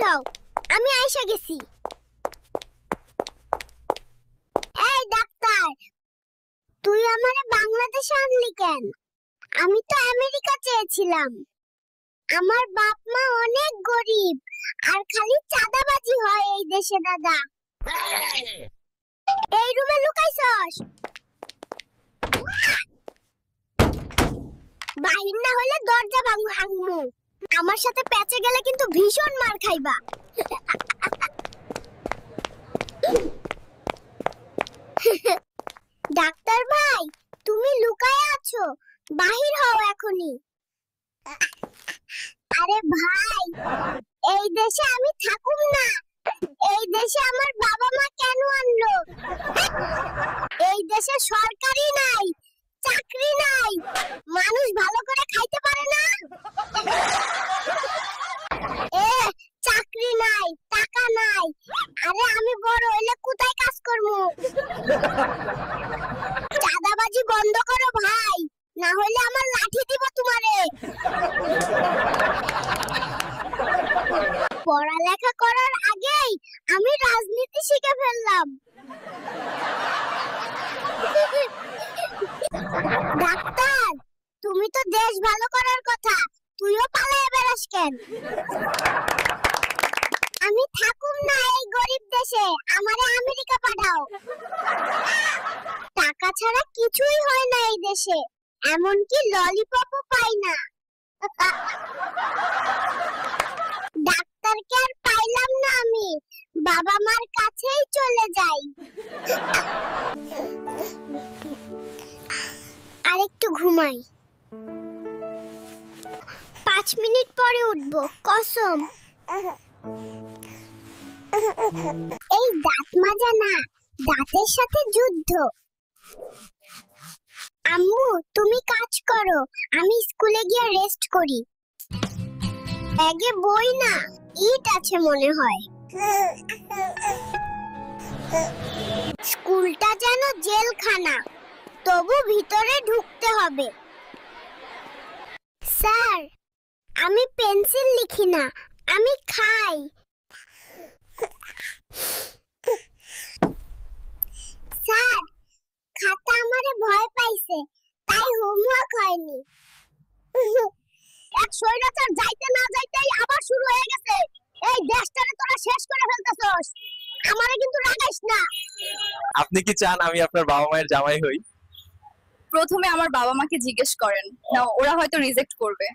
হও, আমি আইসা গেছি। এই ডাক্তার, তুই আমারে বাংলাদেশে আনলি কেন? আমি তো আমেরিকা চেয়েছিলাম। আমার বাপ মা অনেক গরিব, আর খালি চাঁদাবাজি হয় এই দেশে দাদা। এই রুমে লুকাইছস? বাহির না হলে দরজা ভাঙমু। আমার সাথে প্যাচে গেলে কিন্তু ভীষণ মার খাইবা। ডাক্তার ভাই, তুমি লুকায় আছো, বাহির হও এখনই। আরে ভাই, এই দেশে আমি থাকুম না। এই দেশে আমার বাবা মা কেন আনলো? এই দেশে সরকারি নাই, চাকরি নাই, মানুষ ভালো করে খাইতে পারে না। চাকরি নাই, টাকা নাই, আরে আমি বড় হইলে কোথায় কাজ করবো? চাঁদাবাজি বন্ধ করো ভাই, না হইলে আমার লাঠি দিব তোমারে। পড়ালেখা করার আগেই আমি রাজনীতি শিখে ফেললাম। ডাক্তার, তুমি তো দেশ ভালো করার কথা, তুইও পালায়ে বেড়াস কেন? আমি থাকুম না এই গরিব দেশে, আমারে আমেরিকা পাঠাও। টাকা ছাড়া কিছুই হয় না এই দেশে, এমনকি ললিপপও পাই না। ডাক্তারকে আর পাইলাম না আমি, বাবা মার কাছেই চলে যাই। আরেকটু ঘুমাই, 5 মিনিট পরে উঠবো কসম। এই দাঁত মাজা না, দাঁতের সাথে যুদ্ধ। আম্মু তুমি কাজ করো, আমি স্কুলে গিয়ে রেস্ট করি। ব্যাগে বই না, ইট আছে মনে হয়। স্কুলটা যেন জেলখানা, তবু ভিতরে ঢুকতে হবে। স্যার, আমি পেন্সিল লিখি না, আমি খাই। স্যার, খাতা আমারে ভয় পাইছে, তাই হোমওয়ার্ক হয়নি। এক স্বৈরাচার যাইতে না যাইতেই আবার শুরু হয়ে গেছে। এই দেশটারে তোরা শেষ করে ফেলতেছস, আমারে কিন্তু রাগাইস না। আপনি কি চান আমি আপনার বাবা মায়ের জামাই হই? প্রথমে আমার বাবা মাকে জিজ্ঞেস করেন, না ওরা হয়তো রিজেক্ট করবে।